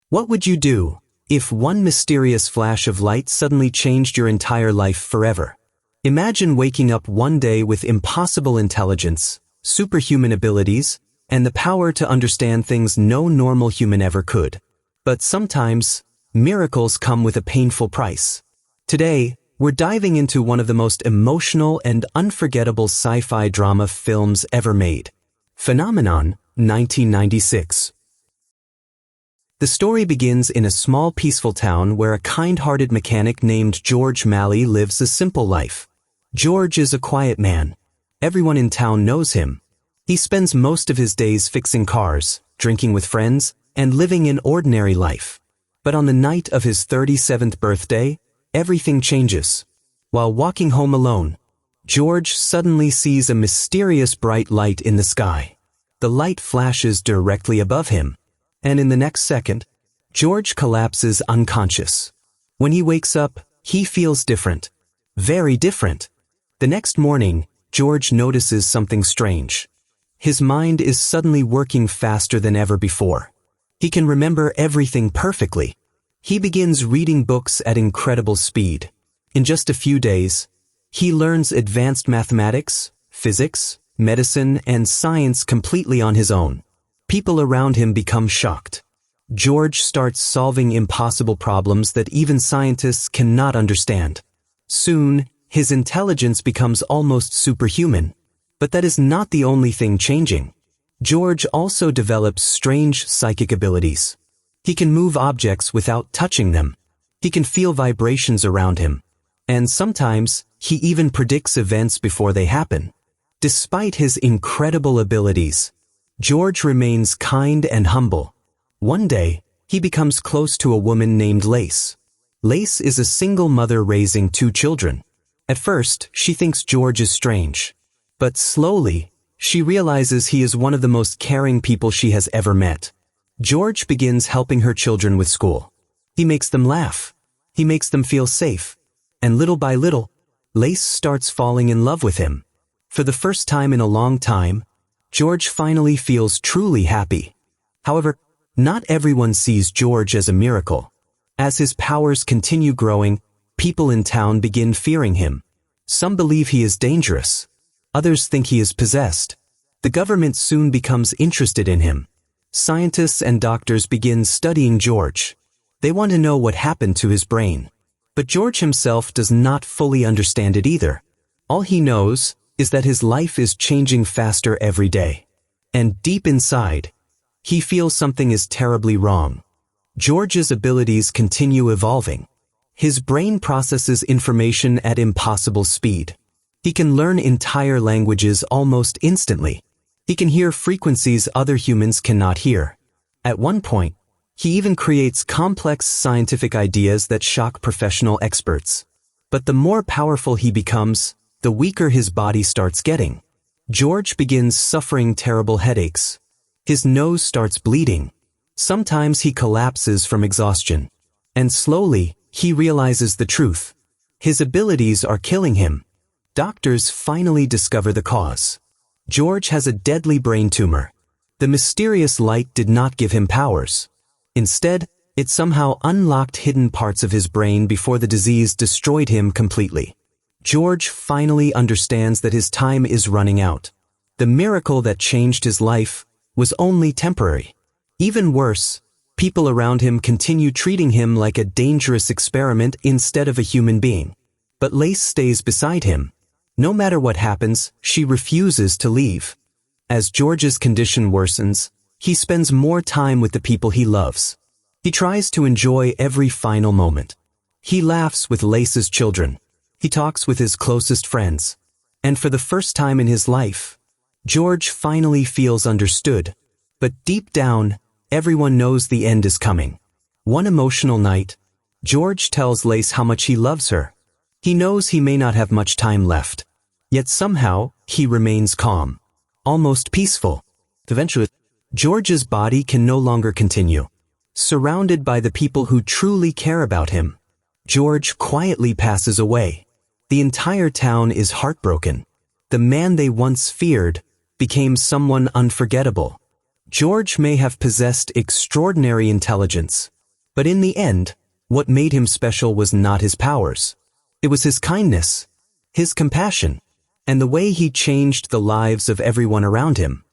What would you do if one mysterious flash of light suddenly changed your entire life forever? Imagine waking up one day with impossible intelligence, superhuman abilities, and the power to understand things no normal human ever could. But sometimes, miracles come with a painful price. Today, we're diving into one of the most emotional and unforgettable sci-fi drama films ever made. Phenomenon, 1996. The story begins in a small peaceful town where a kind-hearted mechanic named George Malley lives a simple life. George is a quiet man. Everyone in town knows him. He spends most of his days fixing cars, drinking with friends, and living an ordinary life. But on the night of his 37th birthday, everything changes. While walking home alone, George suddenly sees a mysterious bright light in the sky. The light flashes directly above him, and in the next second, George collapses unconscious. When he wakes up, he feels different. Very different. The next morning, George notices something strange. His mind is suddenly working faster than ever before. He can remember everything perfectly. He begins reading books at incredible speed. In just a few days, he learns advanced mathematics, physics, medicine, and science completely on his own. People around him become shocked. George starts solving impossible problems that even scientists cannot understand. Soon, his intelligence becomes almost superhuman. But that is not the only thing changing. George also develops strange psychic abilities. He can move objects without touching them. He can feel vibrations around him. And sometimes, he even predicts events before they happen. Despite his incredible abilities, George remains kind and humble. One day, he becomes close to a woman named Lace. Lace is a single mother raising 2 children. At first, she thinks George is strange. But slowly, she realizes he is one of the most caring people she has ever met. George begins helping her children with school. He makes them laugh. He makes them feel safe. And little by little, Lace starts falling in love with him. For the first time in a long time, George finally feels truly happy. However, not everyone sees George as a miracle. As his powers continue growing, people in town begin fearing him. Some believe he is dangerous. Others think he is possessed. The government soon becomes interested in him. Scientists and doctors begin studying George. They want to know what happened to his brain. But George himself does not fully understand it either. All he knows is that his life is changing faster every day. And deep inside, he feels something is terribly wrong. George's abilities continue evolving. His brain processes information at impossible speed. He can learn entire languages almost instantly. He can hear frequencies other humans cannot hear. At one point, he even creates complex scientific ideas that shock professional experts. But the more powerful he becomes, the weaker his body starts getting. George begins suffering terrible headaches. His nose starts bleeding. Sometimes he collapses from exhaustion. And slowly, he realizes the truth. His abilities are killing him. Doctors finally discover the cause. George has a deadly brain tumor. The mysterious light did not give him powers. Instead, it somehow unlocked hidden parts of his brain before the disease destroyed him completely. George finally understands that his time is running out. The miracle that changed his life was only temporary. Even worse, people around him continue treating him like a dangerous experiment instead of a human being. But Lace stays beside him. No matter what happens, she refuses to leave. As George's condition worsens, he spends more time with the people he loves. He tries to enjoy every final moment. He laughs with Lace's children. He talks with his closest friends. And for the first time in his life, George finally feels understood. But deep down, everyone knows the end is coming. One emotional night, George tells Lace how much he loves her. He knows he may not have much time left. Yet somehow, he remains calm. Almost peaceful. Eventually, George's body can no longer continue. Surrounded by the people who truly care about him, George quietly passes away. The entire town is heartbroken. The man they once feared became someone unforgettable. George may have possessed extraordinary intelligence, But in the end, what made him special was not his powers. It was his kindness, his compassion, and the way he changed the lives of everyone around him.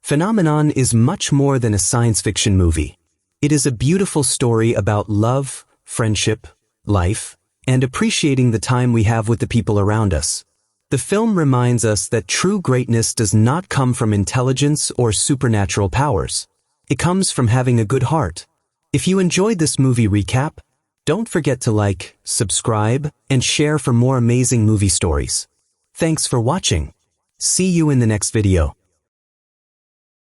Phenomenon is much more than a science fiction movie. It is a beautiful story about love, friendship, life, and appreciating the time we have with the people around us. The film reminds us that true greatness does not come from intelligence or supernatural powers. It comes from having a good heart. If you enjoyed this movie recap, don't forget to like, subscribe, and share for more amazing movie stories. Thanks for watching. See you in the next video.